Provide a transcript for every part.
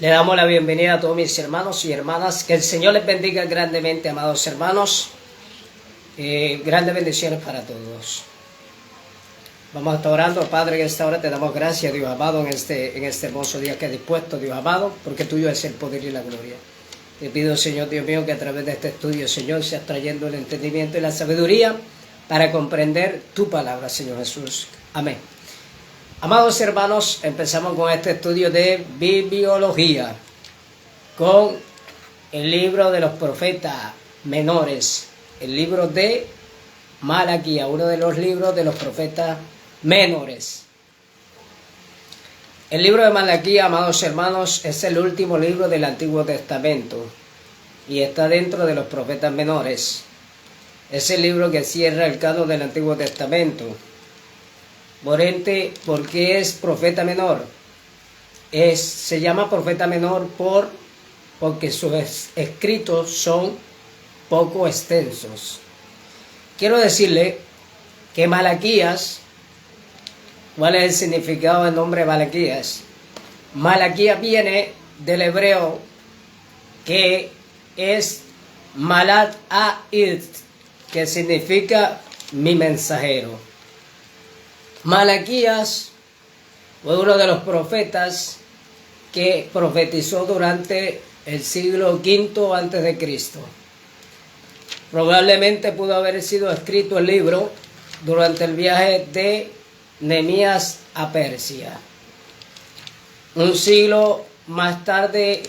Le damos la bienvenida a todos mis hermanos y hermanas. Que el Señor les bendiga grandemente, amados hermanos. Grandes bendiciones para todos. Vamos a estar orando. Padre, en esta hora te damos gracias, Dios amado, en este hermoso día que has dispuesto, Dios amado, porque tuyo es el poder y la gloria. Te pido, Señor Dios mío, que a través de este estudio, Señor, seas trayendo el entendimiento y la sabiduría para comprender tu palabra, Señor Jesús. Amén. Amados hermanos, empezamos con este estudio de bibliología, con el libro de los profetas menores, el libro de Malaquías, uno de los libros de los profetas menores. El libro de Malaquías, amados hermanos, es el último libro del Antiguo Testamento y está dentro de los profetas menores. Es el libro que cierra el canon del Antiguo Testamento. ¿Por qué es profeta menor? Se llama profeta menor porque sus escritos son poco extensos. Quiero decirle que Malaquías, ¿cuál es el significado del nombre Malaquías? Malaquías viene del hebreo que es Malat A'id, que significa mi mensajero. Malaquías fue uno de los profetas que profetizó durante el siglo V antes de Cristo. Probablemente pudo haber sido escrito el libro durante el viaje de Nehemías a Persia. Un siglo más tarde,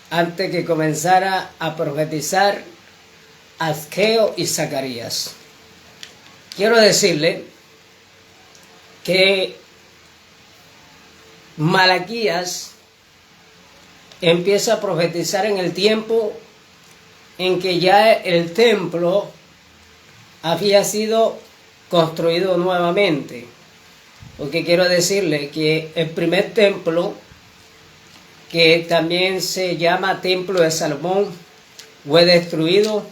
antes que comenzara a profetizar Ageo y Zacarías. Quiero decirle que Malaquías empieza a profetizar en el tiempo en que ya el templo había sido construido nuevamente. Porque quiero decirle que el primer templo, que también se llama Templo de Salomón, fue destruido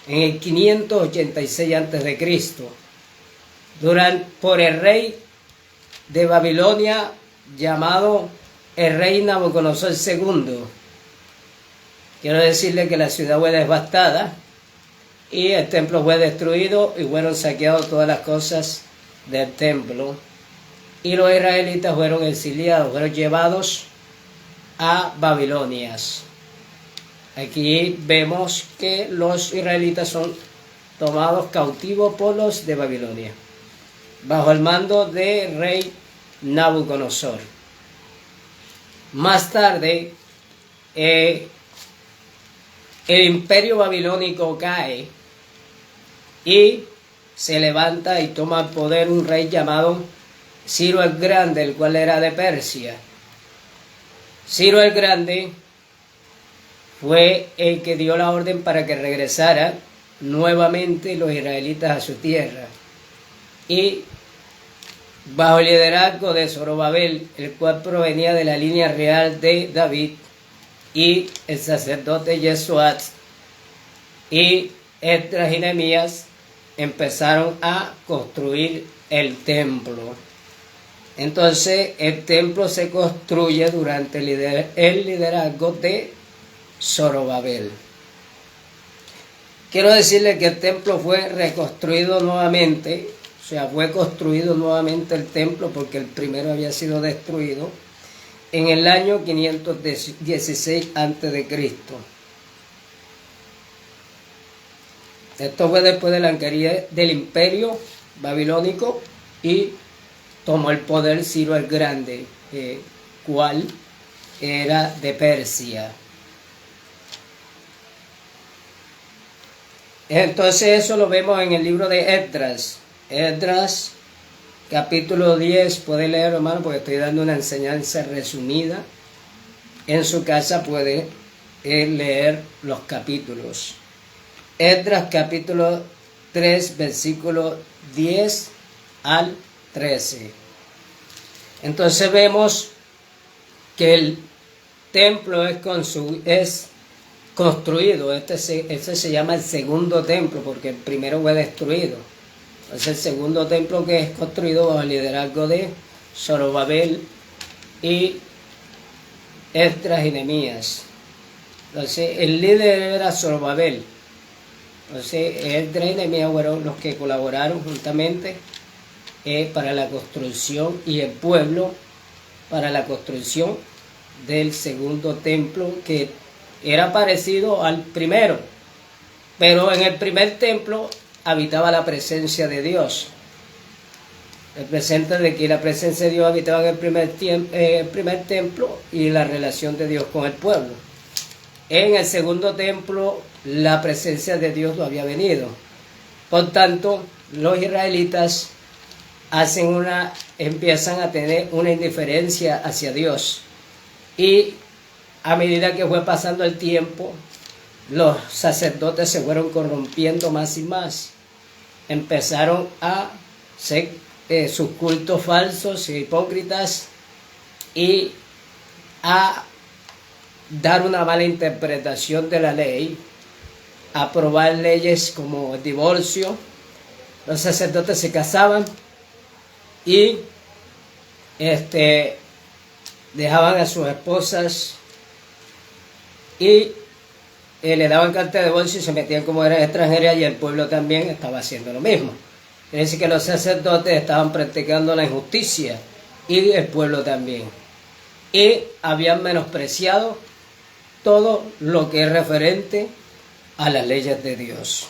en el 586 a.C. por el rey de Babilonia llamado el rey Nabucodonosor II. Quiero decirle que la ciudad fue devastada y el templo fue destruido y fueron saqueadas todas las cosas del templo. Y los israelitas fueron exiliados, fueron llevados a Babilonia. Aquí vemos que los israelitas son tomados cautivos por los de Babilonia, bajo el mando del rey Nabucodonosor. Más tarde, el imperio babilónico cae y se levanta y toma el poder un rey llamado Ciro el Grande, el cual era de Persia. Ciro el Grande fue el que dio la orden para que regresara nuevamente los israelitas a su tierra. Y bajo el liderazgo de Zorobabel, el cual provenía de la línea real de David, y el sacerdote Jesuat y Esdras y Nehemías empezaron a construir el templo. Entonces el templo se construye durante el liderazgo de Zorobabel. Quiero decirle que el templo fue reconstruido nuevamente. O sea, fue construido nuevamente el templo porque el primero había sido destruido en el año 516 a.C. Esto fue después de la caída del imperio babilónico y tomó el poder Ciro el Grande, cual era de Persia. Entonces eso lo vemos en el libro de Esdras. Esdras, capítulo 10, puede leer, hermano, porque estoy dando una enseñanza resumida. En su casa puede leer los capítulos. Esdras, capítulo 3, versículo 10 al 13. Entonces vemos que el templo es construido. Este se llama el segundo templo porque el primero fue destruido. Es el segundo templo que es construido bajo el liderazgo de Zorobabel y Esdras y Nehemías. Entonces, el líder era Zorobabel. Entonces, Esdras y Nehemías fueron los que colaboraron juntamente para la construcción, y el pueblo para la construcción del segundo templo, que era parecido al primero, pero en el primer templo habitaba la presencia de Dios. Representa de que la presencia de Dios habitaba en el primer templo y la relación de Dios con el pueblo. En el segundo templo la presencia de Dios no había venido. Por tanto, los israelitas empiezan a tener una indiferencia hacia Dios. Y a medida que fue pasando el tiempo, los sacerdotes se fueron corrompiendo más y más. Empezaron a hacer sus cultos falsos e hipócritas y a dar una mala interpretación de la ley, a aprobar leyes como el divorcio. Los sacerdotes se casaban y dejaban a sus esposas y le daban carta de divorcio y se metían como eran extranjeras, y el pueblo también estaba haciendo lo mismo. Es decir, que los sacerdotes estaban practicando la injusticia y el pueblo también. Y habían menospreciado todo lo que es referente a las leyes de Dios.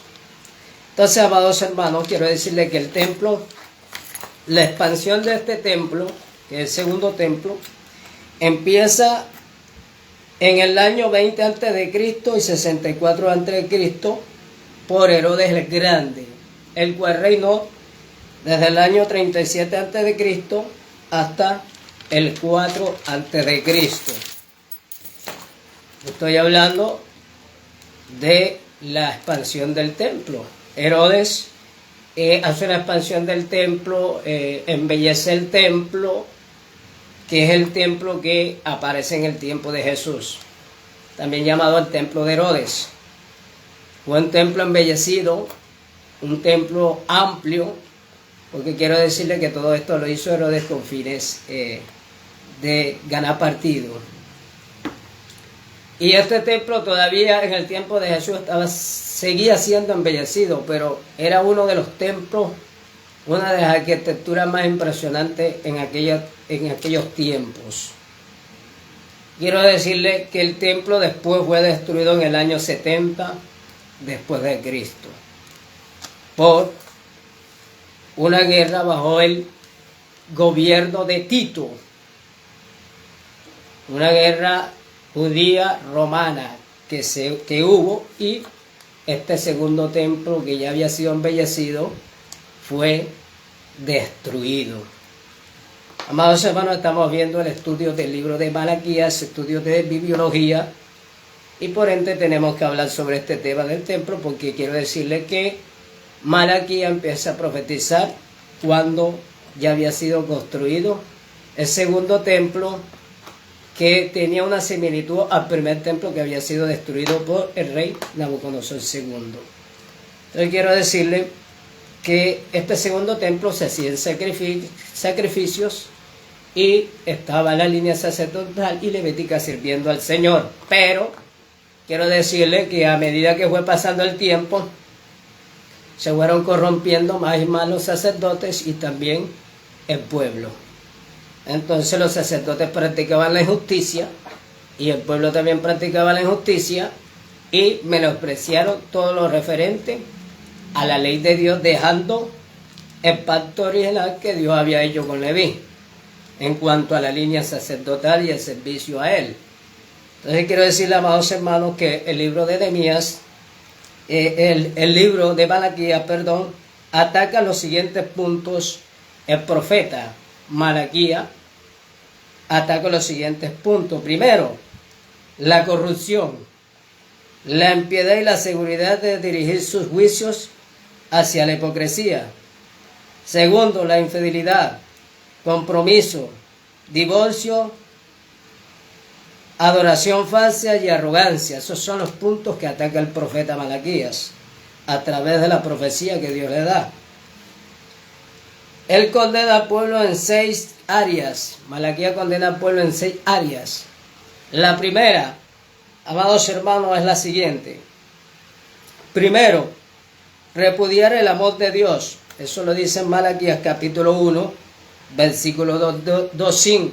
Entonces, amados hermanos, quiero decirles que el templo, la expansión de este templo, que es el segundo templo, empieza en el año 20 a.C. y 64 a.C. por Herodes el Grande, el cual reinó desde el año 37 a.C. hasta el 4 a.C. Estoy hablando de la expansión del templo. Herodes hace una expansión del templo, embellece el templo, que es el templo que aparece en el tiempo de Jesús, también llamado el templo de Herodes. Fue un templo embellecido, un templo amplio, porque quiero decirle que todo esto lo hizo Herodes con fines de ganar partido. Y este templo todavía en el tiempo de Jesús seguía siendo embellecido, pero era uno de los templos, una de las arquitecturas más impresionantes en aquellos tiempos. Quiero decirle que el templo después fue destruido en el año 70 después de Cristo por una guerra bajo el gobierno de Tito, una guerra judía romana que hubo, y este segundo templo, que ya había sido embellecido, fue destruido. Amados hermanos, estamos viendo el estudio del libro de Malaquías, estudio de bibliología, y por ende tenemos que hablar sobre este tema del templo, porque quiero decirle que Malaquías empieza a profetizar cuando ya había sido construido el segundo templo, que tenía una similitud al primer templo que había sido destruido por el rey Nabucodonosor II. Entonces quiero decirle que este segundo templo se hacían sacrificios y estaba en la línea sacerdotal y levítica sirviendo al Señor. Pero quiero decirle que a medida que fue pasando el tiempo, se fueron corrompiendo más y más los sacerdotes y también el pueblo. Entonces los sacerdotes practicaban la injusticia y el pueblo también practicaba la injusticia, y menospreciaron todo lo referente a la ley de Dios, dejando el pacto original que Dios había hecho con Leví en cuanto a la línea sacerdotal y el servicio a él. Entonces quiero decirle, amados hermanos, que el libro de Nehemías, el libro de Malaquías, ataca los siguientes puntos. El profeta Malaquías ataca los siguientes puntos. Primero, la corrupción, la impiedad y la seguridad de dirigir sus juicios hacia la hipocresía. Segundo, la infidelidad, compromiso, divorcio, adoración falsa y arrogancia. Esos son los puntos que ataca el profeta Malaquías a través de la profecía que Dios le da. Él condena al pueblo en 6 áreas. Malaquías condena al pueblo en 6 áreas. La primera, amados hermanos, es la siguiente. Primero, repudiar el amor de Dios. Eso lo dice en Malaquías capítulo 1, versículo 2.5.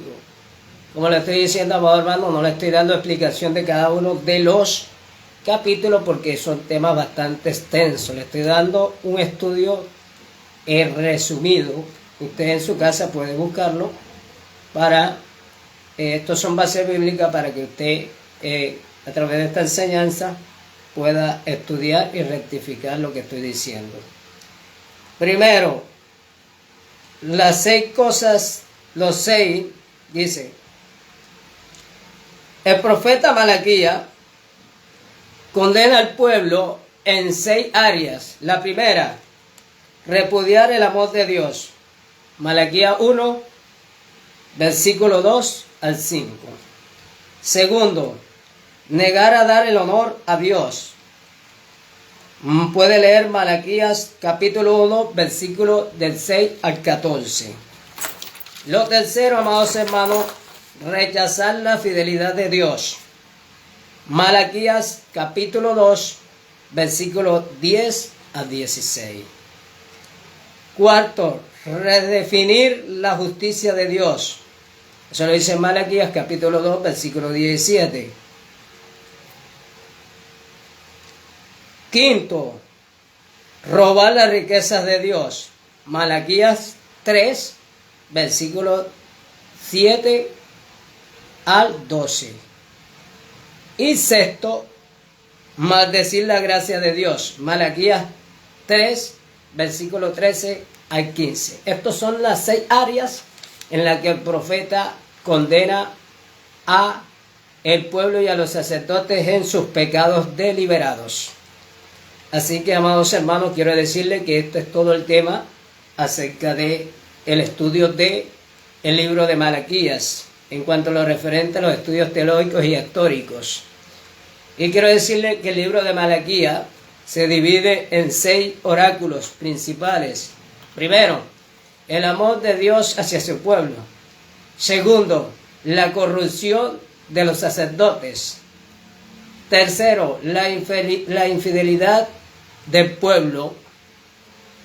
Como le estoy diciendo, amado hermano, no le estoy dando explicación de cada uno de los capítulos porque son temas bastante extensos. Le estoy dando un estudio resumido. Usted en su casa puede buscarlo para... estos son bases bíblicas para que usted, a través de esta enseñanza, pueda estudiar y rectificar lo que estoy diciendo. Primero, las 6 cosas, los 6, dice, el profeta Malaquías condena al pueblo en 6 áreas. La primera, repudiar el amor de Dios. Malaquías 1, versículo 2 al 5. Segundo, negar a dar el honor a Dios. Puede leer Malaquías capítulo 1, versículo del 6 al 14. Lo tercero, amados hermanos, rechazar la fidelidad de Dios. Malaquías capítulo 2, versículo 10 al 16. Cuarto, redefinir la justicia de Dios. Eso lo dice en Malaquías capítulo 2, versículo 17. Quinto, robar las riquezas de Dios. Malaquías 3, versículo 7 al 12. Y sexto, maldecir la gracia de Dios. Malaquías 3, versículo 13 al 15. Estas son las 6 áreas en las que el profeta condena a el pueblo y a los sacerdotes en sus pecados deliberados. Así que, amados hermanos, quiero decirles que esto es todo el tema acerca de el estudio de el libro de Malaquías en cuanto a lo referente a los estudios teológicos y históricos. Y quiero decirles que el libro de Malaquías se divide en 6 oráculos principales. Primero, el amor de Dios hacia su pueblo. Segundo, la corrupción de los sacerdotes. Tercero, la infidelidad del pueblo.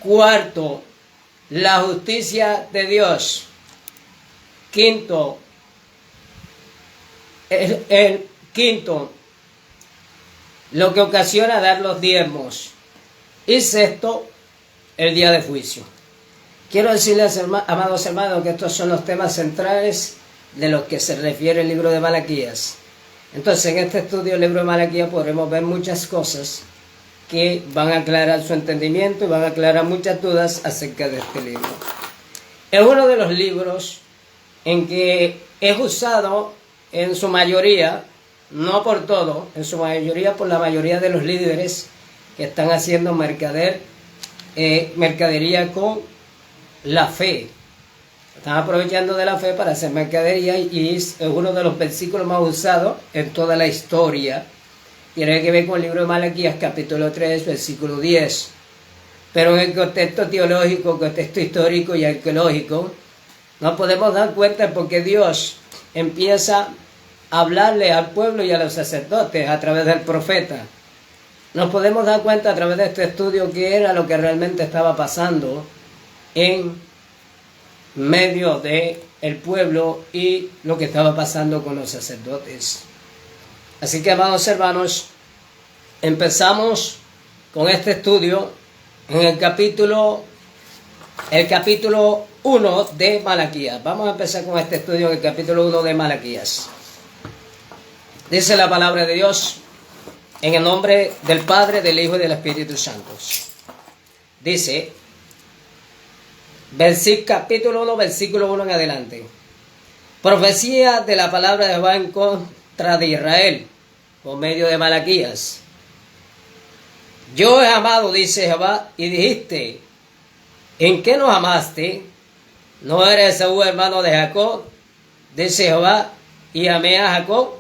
Cuarto, la justicia de Dios. Quinto, quinto, lo que ocasiona dar los diezmos. Y sexto, el día de juicio. Quiero decirles, amados hermanos, que estos son los temas centrales de los que se refiere el libro de Malaquías. Entonces, en este estudio del libro de Malaquías podremos ver muchas cosas que van a aclarar su entendimiento y van a aclarar muchas dudas acerca de este libro. Es uno de los libros en que es usado en su mayoría, no por todo, en su mayoría por la mayoría de los líderes que están haciendo mercadería con la fe. Están aprovechando de la fe para hacer mercadería y es uno de los versículos más usados en toda la historia. Tiene que ver con el libro de Malaquías, capítulo 3, versículo 10. Pero en el contexto teológico, contexto histórico y arqueológico, nos podemos dar cuenta porque Dios empieza a hablarle al pueblo y a los sacerdotes a través del profeta. Nos podemos dar cuenta a través de este estudio qué era lo que realmente estaba pasando en medio de el pueblo y lo que estaba pasando con los sacerdotes. Así que, amados hermanos, empezamos con este estudio en el capítulo 1 de Malaquías. Vamos a empezar con este estudio en el capítulo 1 de Malaquías. Dice la palabra de Dios en el nombre del Padre, del Hijo y del Espíritu Santo. Dice, capítulo 1, versículo 1 en adelante. Profecía de la palabra de Jehová en contra de Israel, por medio de Malaquías. Yo he amado, dice Jehová, y dijiste, ¿en qué nos amaste? ¿No eres Esaú hermano de Jacob? Dice Jehová, y amé a Jacob,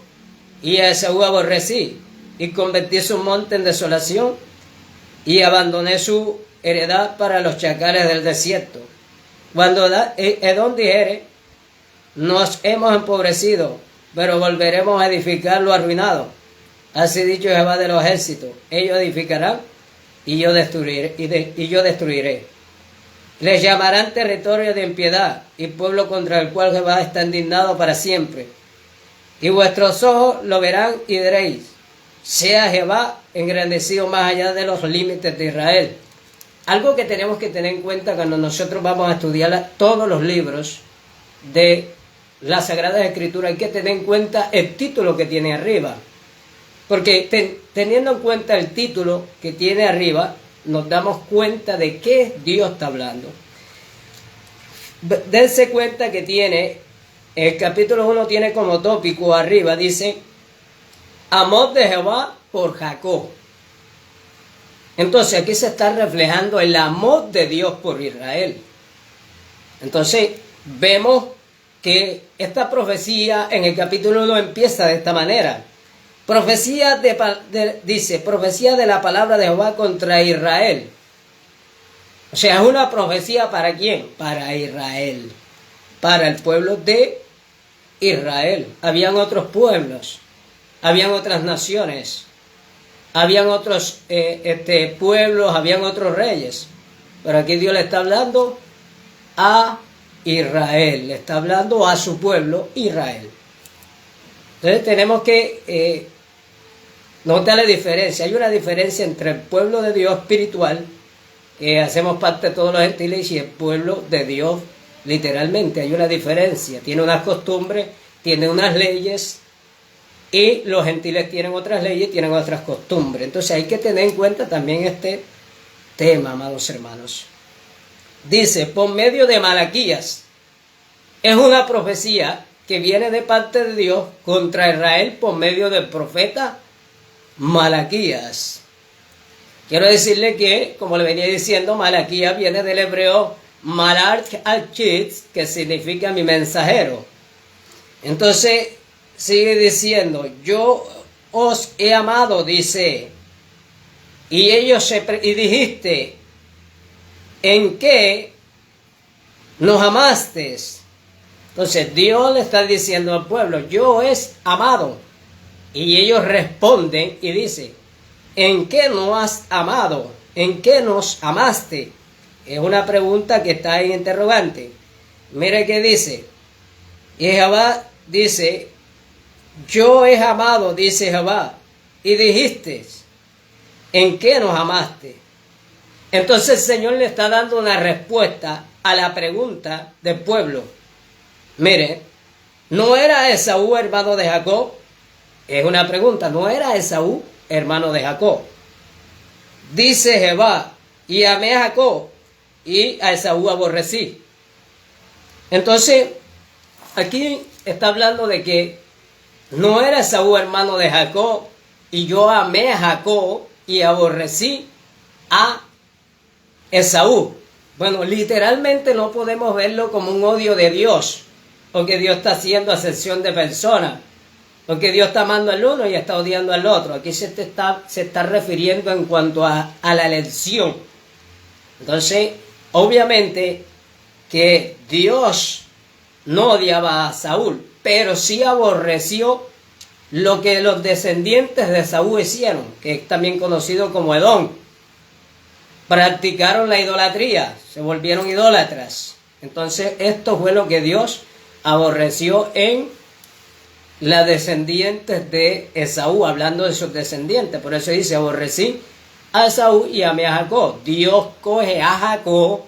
y a Esaú aborrecí, y convertí su monte en desolación, y abandoné su heredad para los chacales del desierto. Cuando Edom dijere, nos hemos empobrecido, pero volveremos a edificar lo arruinado. Así dicho Jehová de los ejércitos, ellos edificarán y yo destruiré. Les llamarán territorio de impiedad y pueblo contra el cual Jehová está indignado para siempre. Y vuestros ojos lo verán y diréis, sea Jehová engrandecido más allá de los límites de Israel. Algo que tenemos que tener en cuenta cuando nosotros vamos a estudiar todos los libros de las Sagradas Escrituras, hay que tener en cuenta el título que tiene arriba. Porque teniendo en cuenta el título que tiene arriba, nos damos cuenta de qué Dios está hablando. Dense cuenta que tiene, el capítulo 1 tiene como tópico arriba, dice, amor de Jehová por Jacob. Entonces aquí se está reflejando el amor de Dios por Israel. Entonces vemos que esta profecía en el capítulo 1 empieza de esta manera. Dice, profecía de la palabra de Jehová contra Israel. O sea, es una profecía ¿para quién? Para Israel. Para el pueblo de Israel. Habían otros pueblos. Habían otras naciones. Habían otros pueblos. Habían otros reyes. Pero aquí Dios le está hablando a Israel. Le está hablando a su pueblo, Israel. Entonces tenemos que notar la diferencia. Hay una diferencia entre el pueblo de Dios espiritual, que hacemos parte de todos los gentiles, y el pueblo de Dios literalmente. Hay una diferencia. Tiene unas costumbres, tiene unas leyes, y los gentiles tienen otras leyes, tienen otras costumbres. Entonces hay que tener en cuenta también este tema, amados hermanos. Dice, por medio de Malaquías, es una profecía que viene de parte de Dios contra Israel por medio del profeta Malaquías. Quiero decirle que, como le venía diciendo, Malaquías viene del hebreo Malach al-Chitz, que significa mi mensajero. Entonces sigue diciendo, yo os he amado, dice, y dijiste, ¿en qué nos amaste? Entonces Dios le está diciendo al pueblo, yo es amado. Y ellos responden y dicen, ¿en qué nos has amado? ¿En qué nos amaste? Es una pregunta que está en interrogante. Mire qué dice. Y Jehová dice, yo he amado, dice Jehová. Y dijiste, ¿en qué nos amaste? Entonces el Señor le está dando una respuesta a la pregunta del pueblo. Mire, ¿no era Esaú hermano de Jacob? Es una pregunta, ¿no era Esaú hermano de Jacob? Dice Jehová, y amé a Jacob, y a Esaú aborrecí. Entonces, aquí está hablando de que no era Esaú hermano de Jacob, y yo amé a Jacob, y aborrecí a Esaú. Bueno, literalmente no podemos verlo como un odio de Dios, porque Dios está haciendo acepción de personas, porque Dios está amando al uno y está odiando al otro. Aquí se está refiriendo en cuanto a la elección. Entonces, obviamente que Dios no odiaba a Saúl, pero sí aborreció lo que los descendientes de Saúl hicieron, que es también conocido como Edom. Practicaron la idolatría, se volvieron idólatras. Entonces, esto fue lo que Dios aborreció en las descendientes de Esaú, hablando de sus descendientes. Por eso dice, aborrecí a Esaú y amé a Jacob. Dios coge a Jacob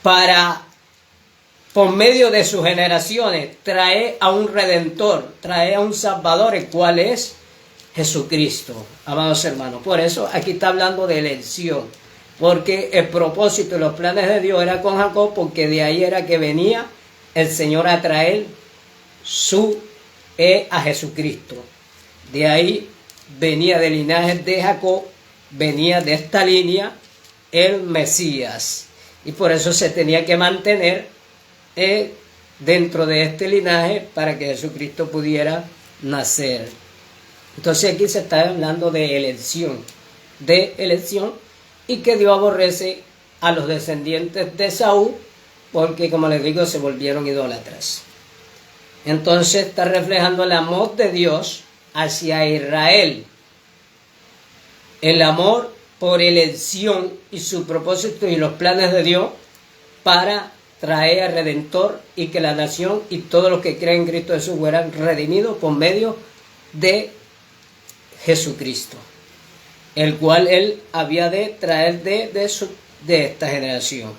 para, por medio de sus generaciones, traer a un redentor, traer a un salvador, el cual es Jesucristo, amados hermanos. Por eso aquí está hablando de elección, porque el propósito y los planes de Dios era con Jacob, porque de ahí era que venía el Señor a traer a Jesucristo. De ahí venía del linaje de Jacob, venía de esta línea el Mesías, y por eso se tenía que mantener dentro de este linaje para que Jesucristo pudiera nacer. Entonces aquí se está hablando de elección, y que Dios aborrece a los descendientes de Saúl, porque como les digo, se volvieron idólatras. Entonces está reflejando el amor de Dios hacia Israel. El amor por elección y su propósito y los planes de Dios para traer al Redentor y que la nación y todos los que creen en Cristo Jesús fueran redimidos por medio de Jesucristo, el cual Él había de traer de esta generación.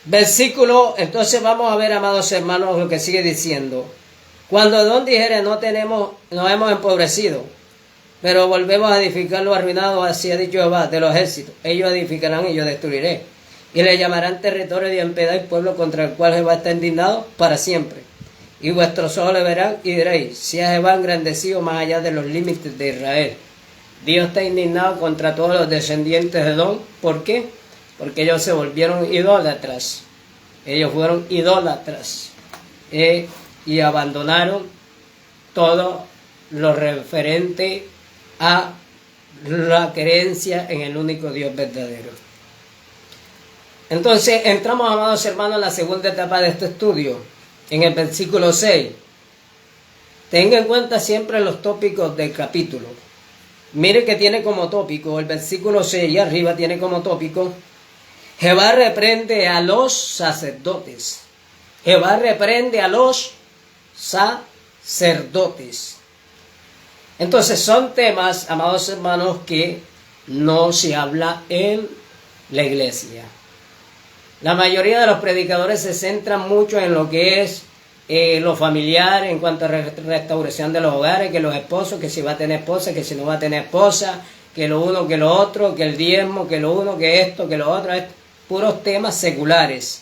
Versículo, entonces vamos a ver, amados hermanos, lo que sigue diciendo. Cuando Adón dijere, nos hemos empobrecido, pero volvemos a edificar lo arruinado, así ha dicho Jehová de los ejércitos. Ellos edificarán y yo destruiré. Y le llamarán territorio de impiedad y pueblo contra el cual Jehová está indignado para siempre. Y vuestros ojos le verán y diréis, si a Jehová engrandecido más allá de los límites de Israel. Dios está indignado contra todos los descendientes de Edom. ¿Por qué? Porque ellos se volvieron idólatras. Ellos fueron idólatras. Y abandonaron todo lo referente a la creencia en el único Dios verdadero. Entonces entramos, amados hermanos, en la segunda etapa de este estudio, en el versículo 6. Tenga en cuenta siempre los tópicos del capítulo. Mire que tiene como tópico, el versículo 6 y arriba tiene como tópico, Jehová reprende a los sacerdotes. Jehová reprende a los sacerdotes. Entonces son temas, amados hermanos, que no se habla en la iglesia. La mayoría de los predicadores se centran mucho en lo que es lo familiar, en cuanto a restauración de los hogares, que los esposos, que si va a tener esposa, que si no va a tener esposa, que lo uno, que lo otro, que el diezmo, que lo uno, que esto, que lo otro, puros temas seculares.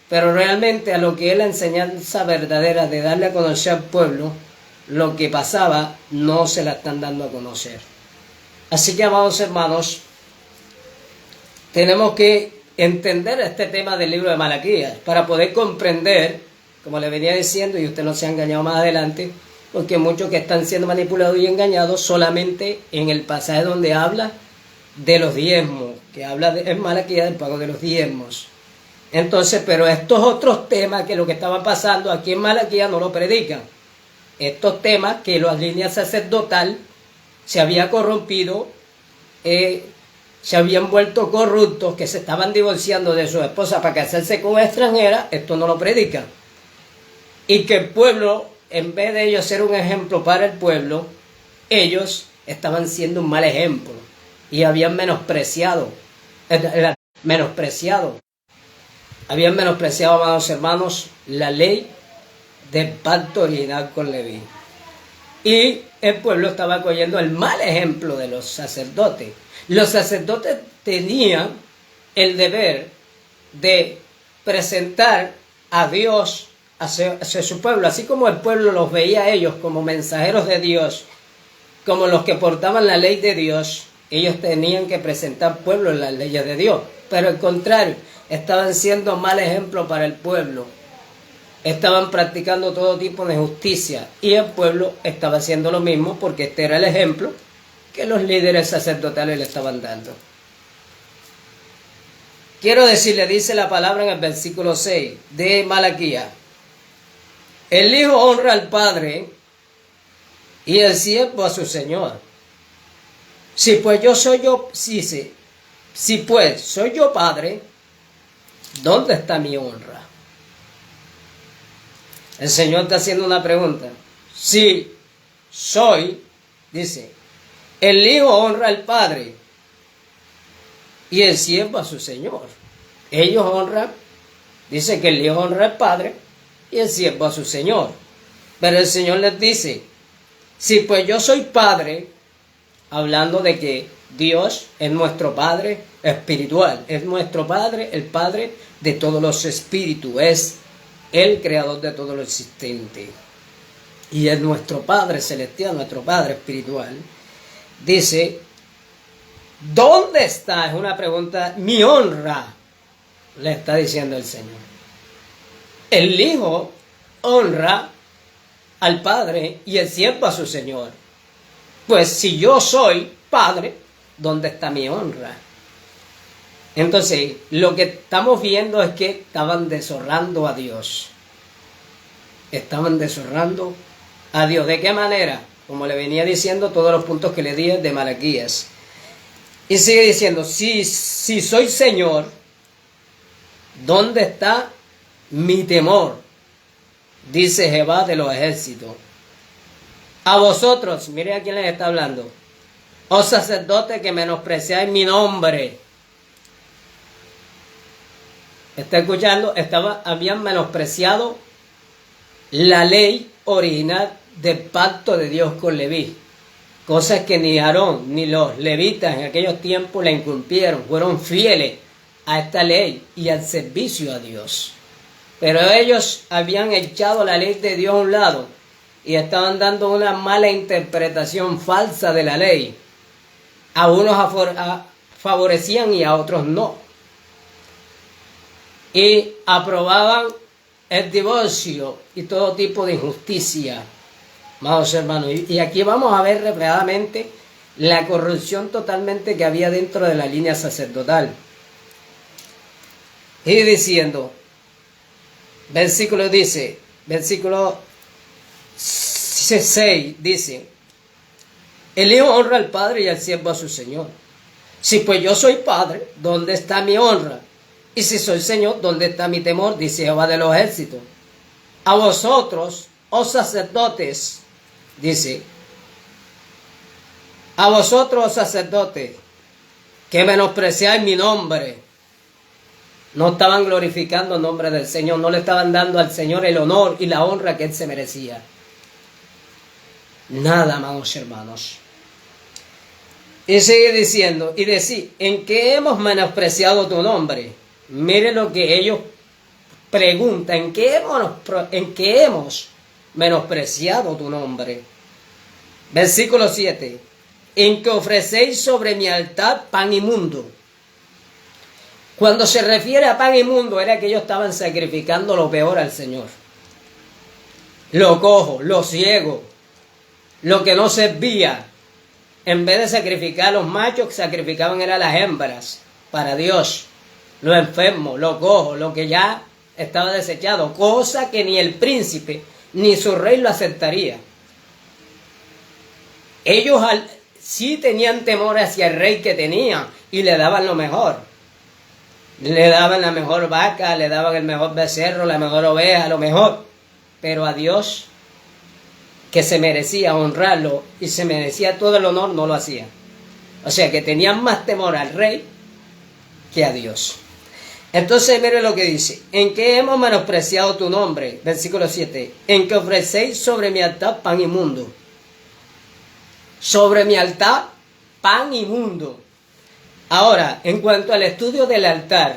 Pero realmente a lo que es la enseñanza verdadera de darle a conocer al pueblo lo que pasaba, no se la están dando a conocer. Así que, amados hermanos, tenemos que entender este tema del libro de Malaquías para poder comprender, como le venía diciendo, y usted no se ha engañado más adelante, porque muchos que están siendo manipulados y engañados solamente en el pasaje donde habla de los diezmos, que habla en Malaquías del pago de los diezmos. Entonces, pero estos otros temas que lo que estaba pasando aquí en Malaquías no lo predican. Estos temas que la línea sacerdotal se había corrompido, se habían vuelto corruptos, que se estaban divorciando de su esposa para casarse con extranjera, esto no lo predican. Y que el pueblo, en vez de ellos ser un ejemplo para el pueblo, ellos estaban siendo un mal ejemplo y habían menospreciado, amados hermanos, la ley del pacto original con Leví. Y el pueblo estaba cogiendo el mal ejemplo de los sacerdotes. Los sacerdotes tenían el deber de presentar a Dios hacia su pueblo, así como el pueblo los veía a ellos como mensajeros de Dios, como los que portaban la ley de Dios. Ellos tenían que presentar al pueblo en las leyes de Dios, pero al contrario, estaban siendo mal ejemplo para el pueblo. Estaban practicando todo tipo de justicia y el pueblo estaba haciendo lo mismo, porque este era el ejemplo que los líderes sacerdotales le estaban dando. Quiero decirle, dice la palabra en el versículo 6 de Malaquías: el hijo honra al padre y el siervo a su señor. Si pues soy yo padre, ¿dónde está mi honra? El Señor está haciendo una pregunta. Si soy, dice, el hijo honra al padre y el siervo a su señor. Ellos honran, dice que el hijo honra al padre y el siervo a su señor. Pero el Señor les dice, si pues yo soy padre, hablando de que Dios es nuestro Padre espiritual, es nuestro Padre, el Padre de todos los espíritus, es el creador de todo lo existente. Y es nuestro Padre celestial, nuestro Padre espiritual. Dice, ¿dónde está? Es una pregunta, mi honra, le está diciendo el Señor. El Hijo honra al Padre y el siervo a su Señor. Pues si yo soy Padre, ¿dónde está mi honra? Entonces, lo que estamos viendo es que estaban deshonrando a Dios. estaban deshonrando a Dios. ¿De qué manera? Como le venía diciendo, todos los puntos que le di de Malaquías. Y sigue diciendo, si soy Señor, ¿dónde está mi temor? Dice Jehová de los ejércitos. A vosotros, mire a quién les está hablando, oh sacerdotes que menospreciáis mi nombre. ¿Está escuchando? Habían menospreciado la ley original del pacto de Dios con Leví. Cosas que ni Aarón ni los levitas en aquellos tiempos la incumplieron. Fueron fieles a esta ley y al servicio a Dios. Pero ellos habían echado la ley de Dios a un lado y estaban dando una mala interpretación falsa de la ley. A unos favorecían y a otros no. Y aprobaban el divorcio y todo tipo de injusticia, amados hermanos. Y aquí vamos a ver reflejadamente la corrupción totalmente que había dentro de la línea sacerdotal. Y diciendo, versículo 6 dice, el hijo honra al padre y al siervo a su señor. Si pues yo soy padre, ¿dónde está mi honra? Y si soy Señor, ¿dónde está mi temor? Dice Jehová de los ejércitos. A vosotros, oh sacerdotes, dice, a vosotros, oh sacerdotes, que menospreciáis mi nombre. No estaban glorificando el nombre del Señor, no le estaban dando al Señor el honor y la honra que Él se merecía. Nada, amados hermanos. Y sigue diciendo, y decir, ¿en qué hemos menospreciado tu nombre? Mire lo que ellos preguntan, ¿en qué hemos menospreciado tu nombre? Versículo 7, en que ofrecéis sobre mi altar pan inmundo. Cuando se refiere a pan inmundo, era que ellos estaban sacrificando lo peor al Señor. Lo cojo, lo ciego, lo que no servía. En vez de sacrificar a los machos, sacrificaban a las hembras para Dios. Lo enfermo, lo cojo, lo que ya estaba desechado, cosa que ni el príncipe ni su rey lo aceptaría. Ellos sí tenían temor hacia el rey que tenían y le daban lo mejor. Le daban la mejor vaca, le daban el mejor becerro, la mejor oveja, lo mejor. Pero a Dios, que se merecía honrarlo y se merecía todo el honor, no lo hacía. O sea que tenían más temor al rey que a Dios. Entonces mire lo que dice, en que hemos menospreciado tu nombre, versículo 7, en que ofrecéis sobre mi altar pan inmundo. Sobre mi altar pan inmundo. Ahora, en cuanto al estudio del altar,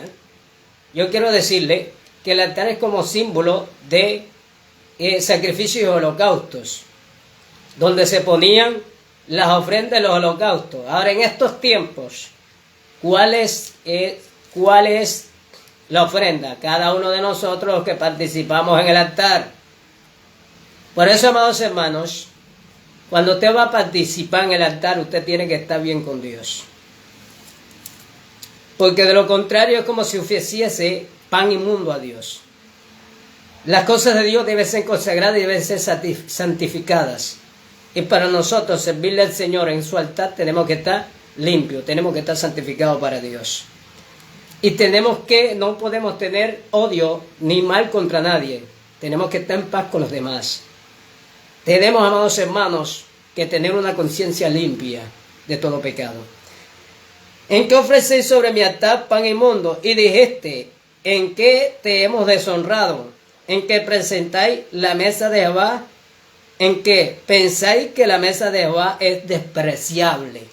yo quiero decirle que el altar es como símbolo de sacrificios y holocaustos, donde se ponían las ofrendas de los holocaustos. Ahora, en estos tiempos, ¿cuál es la ofrenda? Cada uno de nosotros los que participamos en el altar. Por eso, amados hermanos, cuando usted va a participar en el altar, usted tiene que estar bien con Dios. Porque de lo contrario es como si ofreciese pan inmundo a Dios. Las cosas de Dios deben ser consagradas y deben ser santificadas. Y para nosotros servirle al Señor en su altar tenemos que estar limpios, tenemos que estar santificados para Dios. Y no podemos tener odio ni mal contra nadie. Tenemos que estar en paz con los demás. Tenemos, amados hermanos, que tener una conciencia limpia de todo pecado. ¿En qué ofrecéis sobre mi altar pan inmundo? Y dijiste, ¿en qué te hemos deshonrado? ¿En qué presentáis la mesa de Jehová? ¿En qué pensáis que la mesa de Jehová es despreciable?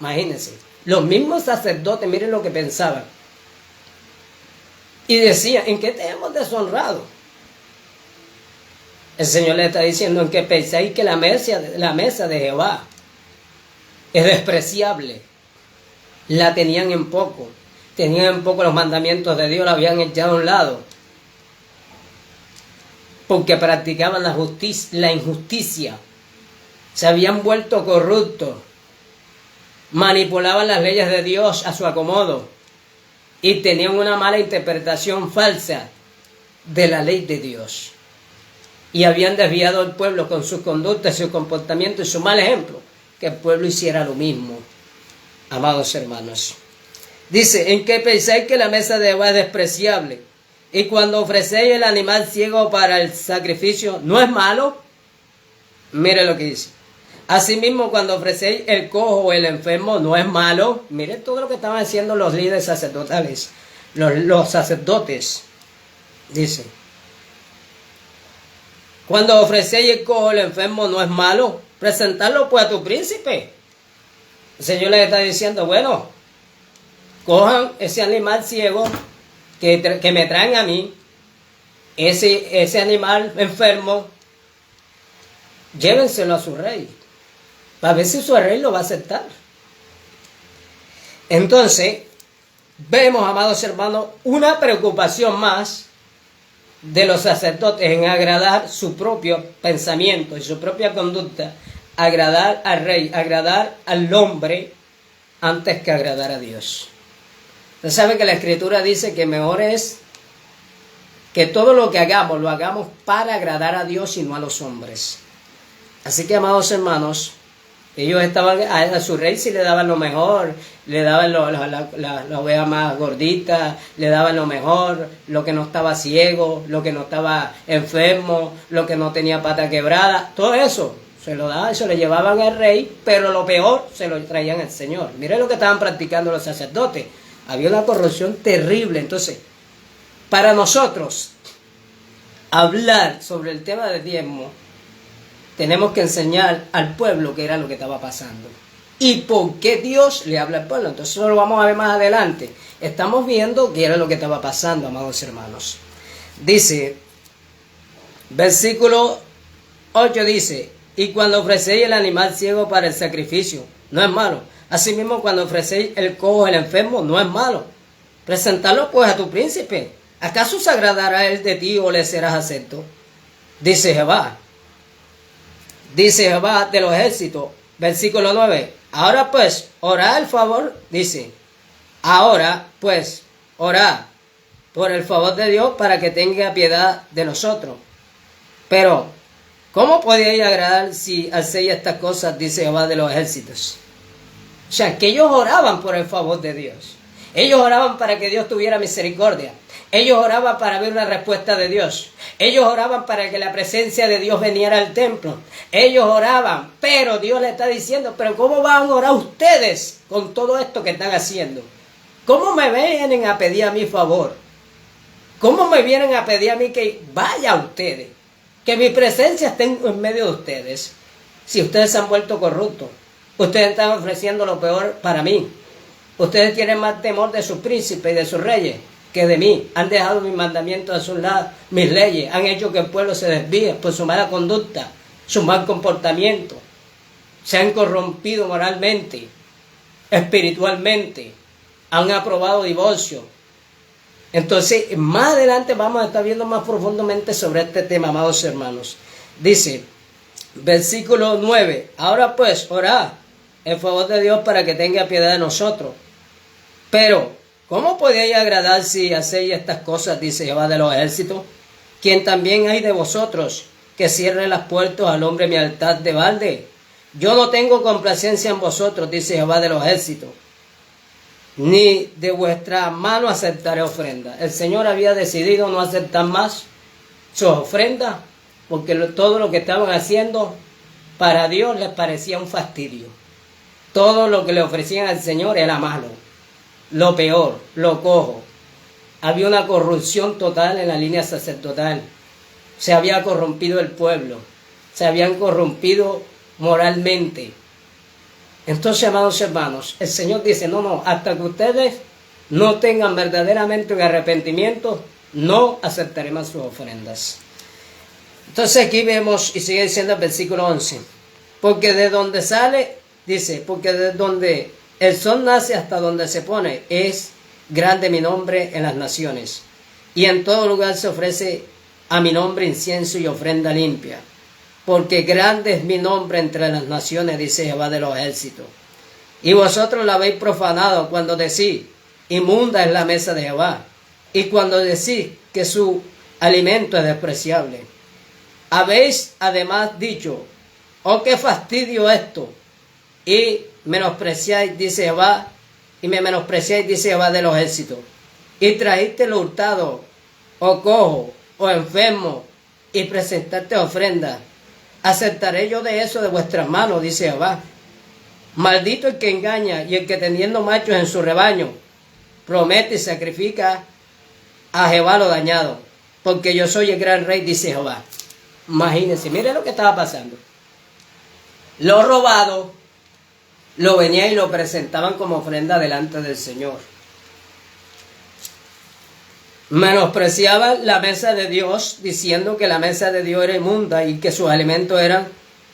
Imagínense, los mismos sacerdotes, miren lo que pensaban. Y decían, ¿en qué te hemos deshonrado? El Señor le está diciendo, ¿en qué pensáis que la mesa de Jehová es despreciable? La tenían en poco. Tenían en poco los mandamientos de Dios, la habían echado a un lado. Porque practicaban la injusticia. Se habían vuelto corruptos. Manipulaban las leyes de Dios a su acomodo. Y tenían una mala interpretación falsa de la ley de Dios. y habían desviado al pueblo con sus conductas, su comportamiento y su mal ejemplo, que el pueblo hiciera lo mismo. Amados hermanos, dice: ¿en qué pensáis que la mesa de Jehová es despreciable? Y cuando ofrecéis el animal ciego para el sacrificio, ¿no es malo? Mire lo que dice. Asimismo, cuando ofrecéis el cojo o el enfermo, ¿no es malo? Mire todo lo que estaban haciendo los líderes sacerdotales, los sacerdotes. Dice: cuando ofrecéis el cojo o el enfermo, ¿no es malo? Presentarlo pues a tu príncipe. El Señor les está diciendo: bueno, cojan ese animal ciego que me traen a mí, ese animal enfermo, llévenselo a su rey, para ver si su rey lo va a aceptar. Entonces, vemos, amados hermanos, una preocupación más de los sacerdotes en agradar su propio pensamiento y su propia conducta, agradar al rey, agradar al hombre, antes que agradar a Dios. Usted sabe que la Escritura dice que mejor es que todo lo que hagamos, lo hagamos para agradar a Dios y no a los hombres. Así que, amados hermanos, ellos estaban a su rey, si le daban lo mejor, le daban la oveja más gordita, le daban lo mejor, lo que no estaba ciego, lo que no estaba enfermo, lo que no tenía pata quebrada, todo eso se lo daban, se lo llevaban al rey, pero lo peor se lo traían al Señor. Miren lo que estaban practicando los sacerdotes. Había una corrupción terrible. Entonces, para nosotros hablar sobre el tema del diezmo, tenemos que enseñar al pueblo qué era lo que estaba pasando y por qué Dios le habla al pueblo. Entonces eso lo vamos a ver más adelante. Estamos viendo qué era lo que estaba pasando, amados hermanos. Dice, versículo 8 dice: y cuando ofrecéis el animal ciego para el sacrificio, no es malo. Asimismo, cuando ofrecéis el cojo al enfermo, no es malo. Presentarlo pues a tu príncipe. ¿Acaso se agradará él de ti o le serás acepto? Dice Jehová de los ejércitos, versículo 9. Ahora pues, orad el favor, dice. Ahora pues, orad por el favor de Dios para que tenga piedad de nosotros. Pero, ¿cómo podéis agradar si hacéis estas cosas? Dice Jehová de los ejércitos. O sea, que ellos oraban por el favor de Dios. Ellos oraban para que Dios tuviera misericordia. Ellos oraban para ver una respuesta de Dios. Ellos oraban para que la presencia de Dios viniera al templo. Ellos oraban, pero Dios le está diciendo: pero ¿cómo van a orar ustedes con todo esto que están haciendo? ¿Cómo me vienen a pedir a mí favor? ¿Cómo me vienen a pedir a mí que vaya a ustedes? Que mi presencia esté en medio de ustedes. Si ustedes se han vuelto corruptos, ustedes están ofreciendo lo peor para mí. Ustedes tienen más temor de sus príncipes y de sus reyes que de mí. Han dejado mis mandamientos a su lado, mis leyes. Han hecho que el pueblo se desvíe por su mala conducta, su mal comportamiento. Se han corrompido moralmente, espiritualmente. Han aprobado divorcio. Entonces, más adelante vamos a estar viendo más profundamente sobre este tema, amados hermanos. Dice, versículo 9. Ahora pues, orad en favor de Dios para que tenga piedad de nosotros. Pero, ¿cómo podéis agradar si hacéis estas cosas? Dice Jehová de los ejércitos. Quien también hay de vosotros que cierre las puertas al hombre mi altar de balde. Yo no tengo complacencia en vosotros, dice Jehová de los ejércitos, ni de vuestra mano aceptaré ofrenda. El Señor había decidido no aceptar más sus ofrendas, porque todo lo que estaban haciendo para Dios les parecía un fastidio. Todo lo que le ofrecían al Señor era malo, lo peor, lo cojo. Había una corrupción total en la línea sacerdotal. Se había corrompido el pueblo, se habían corrompido moralmente. Entonces, amados hermanos, el Señor dice, no, hasta que ustedes no tengan verdaderamente un arrepentimiento, no aceptaré más sus ofrendas. Entonces aquí vemos, y sigue diciendo el versículo 11, porque de donde sale, dice, porque de donde el sol nace hasta donde se pone, es grande mi nombre en las naciones, y en todo lugar se ofrece a mi nombre incienso y ofrenda limpia. Porque grande es mi nombre entre las naciones, dice Jehová de los ejércitos. Y vosotros la habéis profanado cuando decís, inmunda es la mesa de Jehová. Y cuando decís que su alimento es despreciable. Habéis además dicho, oh, qué fastidio esto, y menospreciáis, dice Jehová, y me menospreciáis, dice Jehová de los ejércitos, y trajiste lo hurtado, o cojo, o enfermo, y presentaste ofrenda. Aceptaré yo de eso de vuestras manos, dice Jehová. Maldito el que engaña y el que teniendo machos en su rebaño, promete y sacrifica a Jehová lo dañado, porque yo soy el gran rey, dice Jehová. Imagínense, miren lo que estaba pasando. Lo robado, lo venían y lo presentaban como ofrenda delante del Señor. Menospreciaban la mesa de Dios, diciendo que la mesa de Dios era inmunda y que sus alimentos eran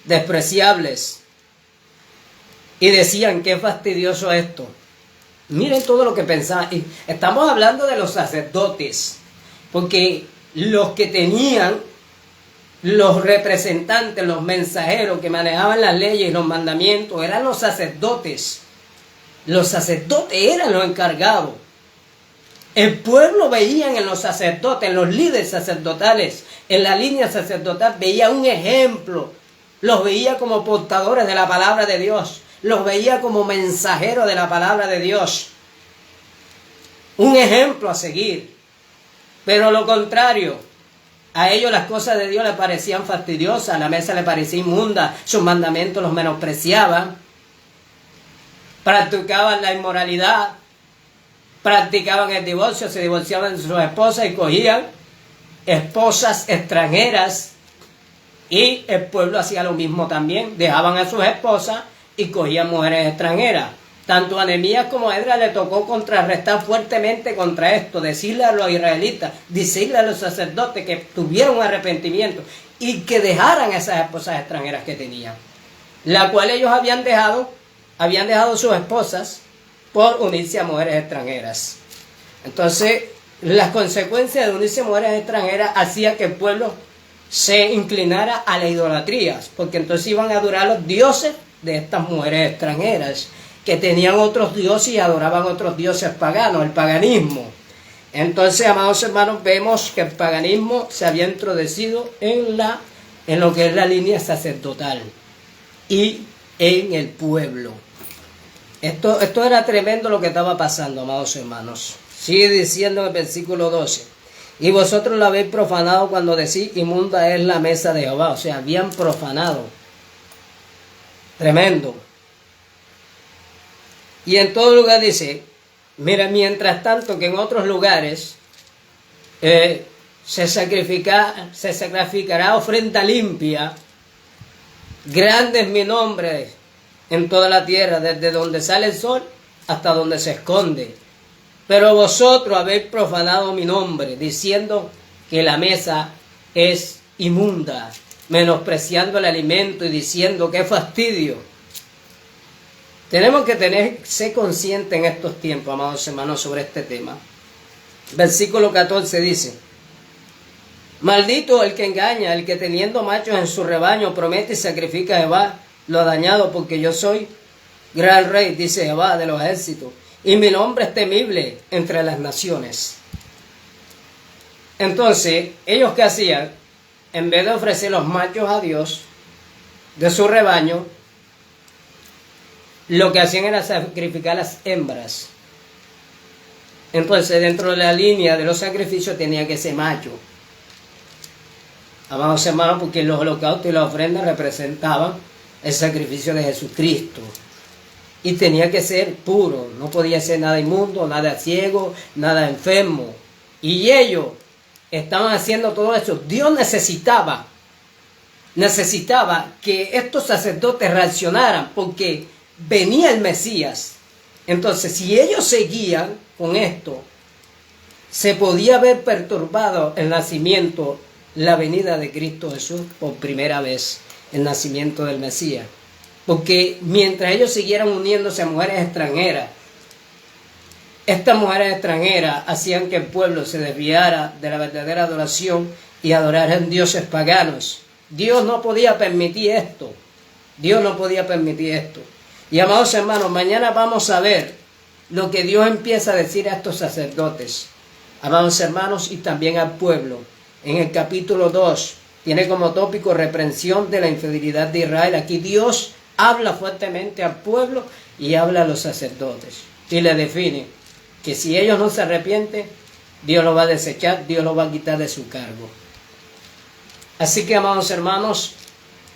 despreciables. Y decían, qué fastidioso esto. Miren todo lo que pensaban. Y estamos hablando de los sacerdotes, porque los que tenían, los representantes, los mensajeros que manejaban las leyes y los mandamientos, eran los sacerdotes. Los sacerdotes eran los encargados. El pueblo veía en los sacerdotes, en los líderes sacerdotales, en la línea sacerdotal, veía un ejemplo. Los veía como portadores de la palabra de Dios. Los veía como mensajeros de la palabra de Dios. Un ejemplo a seguir. Pero lo contrario, a ellos las cosas de Dios les parecían fastidiosas, la mesa les parecía inmunda, sus mandamientos los menospreciaban, practicaban la inmoralidad, practicaban el divorcio, se divorciaban de sus esposas y cogían esposas extranjeras, y el pueblo hacía lo mismo también, dejaban a sus esposas y cogían mujeres extranjeras. Tanto a Nehemías como a Esdras le tocó contrarrestar fuertemente contra esto, decirle a los israelitas, decirle a los sacerdotes que tuvieran un arrepentimiento y que dejaran esas esposas extranjeras que tenían, la cual ellos habían dejado sus esposas por unirse a mujeres extranjeras. Entonces, las consecuencias de unirse a mujeres extranjeras hacía que el pueblo se inclinara a la idolatría, porque entonces iban a adorar a los dioses de estas mujeres extranjeras, que tenían otros dioses y adoraban otros dioses paganos, el paganismo. Entonces, amados hermanos, vemos que el paganismo se había introducido en lo que es la línea sacerdotal y en el pueblo. Esto era tremendo lo que estaba pasando, amados hermanos. Sigue diciendo en el versículo 12. Y vosotros lo habéis profanado cuando decís, inmunda es la mesa de Jehová. O sea, habían profanado. Tremendo. Y en todo lugar dice, mira, mientras tanto que en otros lugares se sacrificará ofrenda limpia, grande es mi nombre en toda la tierra, desde donde sale el sol hasta donde se esconde. Pero vosotros habéis profanado mi nombre, diciendo que la mesa es inmunda, menospreciando el alimento y diciendo qué fastidio. Tenemos que ser conscientes en estos tiempos, amados hermanos, sobre este tema. Versículo 14 dice, maldito el que engaña, el que teniendo machos en su rebaño promete y sacrifica a Jehová lo dañado, porque yo soy gran rey, dice Jehová de los ejércitos, y mi nombre es temible entre las naciones. Entonces, ¿ellos qué hacían? En vez de ofrecer los machos a Dios de su rebaño, lo que hacían era sacrificar las hembras. Entonces, dentro de la línea de los sacrificios tenía que ser macho. Amados hermanos, porque los holocaustos y las ofrendas representaban el sacrificio de Jesucristo. Y tenía que ser puro, no podía ser nada inmundo, nada ciego, nada enfermo. Y ellos estaban haciendo todo eso. Dios necesitaba que estos sacerdotes reaccionaran, porque venía el Mesías. Entonces, si ellos seguían con esto, se podía haber perturbado el nacimiento, la venida de Cristo Jesús por primera vez, el nacimiento del Mesías. Porque mientras ellos siguieran uniéndose a mujeres extranjeras, estas mujeres extranjeras hacían que el pueblo se desviara de la verdadera adoración y adoraran dioses paganos. Dios no podía permitir esto. Dios no podía permitir esto. Y amados hermanos, mañana vamos a ver lo que Dios empieza a decir a estos sacerdotes, amados hermanos, y también al pueblo. En el capítulo 2 tiene como tópico reprensión de la infidelidad de Israel. Aquí Dios habla fuertemente al pueblo y habla a los sacerdotes y le define que si ellos no se arrepienten, Dios los va a desechar, Dios los va a quitar de su cargo. Así que, amados hermanos,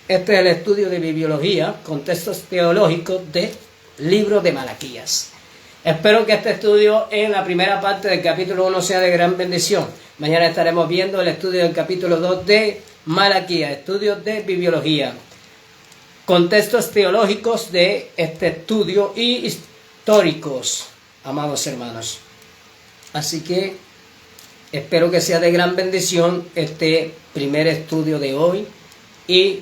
este es el estudio de bibliología, contextos teológicos del libro de Malaquías. Espero que este estudio en la primera parte del capítulo 1 sea de gran bendición. Mañana estaremos viendo el estudio del capítulo 2 de Malaquías, estudios de bibliología, contextos teológicos de este estudio y históricos, amados hermanos. Así que espero que sea de gran bendición este primer estudio de hoy y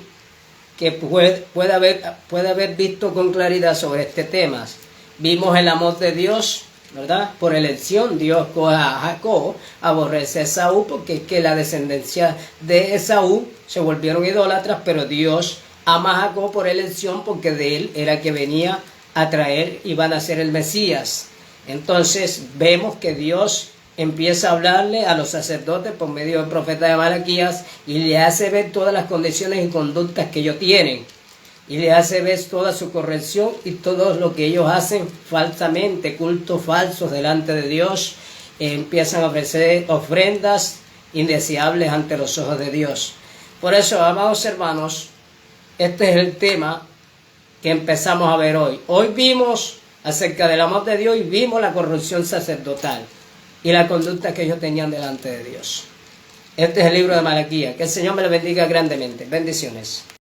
que pueda haber visto con claridad sobre este tema. Vimos el amor de Dios, ¿verdad? Por elección, Dios coge a Jacob, aborrece a Esaú, porque es que la descendencia de Esaú se volvieron idólatras, pero Dios ama a Jacob por elección, porque de él era que venía a traer y van a ser el Mesías. Entonces vemos que Dios empieza a hablarle a los sacerdotes por medio del profeta de Malaquías y le hace ver todas las condiciones y conductas que ellos tienen. Y le hace ver toda su corrección y todo lo que ellos hacen falsamente, cultos falsos delante de Dios. Empiezan a ofrecer ofrendas indeseables ante los ojos de Dios. Por eso, amados hermanos, este es el tema que empezamos a ver hoy. Hoy vimos acerca del amor de Dios y vimos la corrupción sacerdotal y la conducta que ellos tenían delante de Dios. Este es el libro de Malaquías. Que el Señor me lo bendiga grandemente. Bendiciones.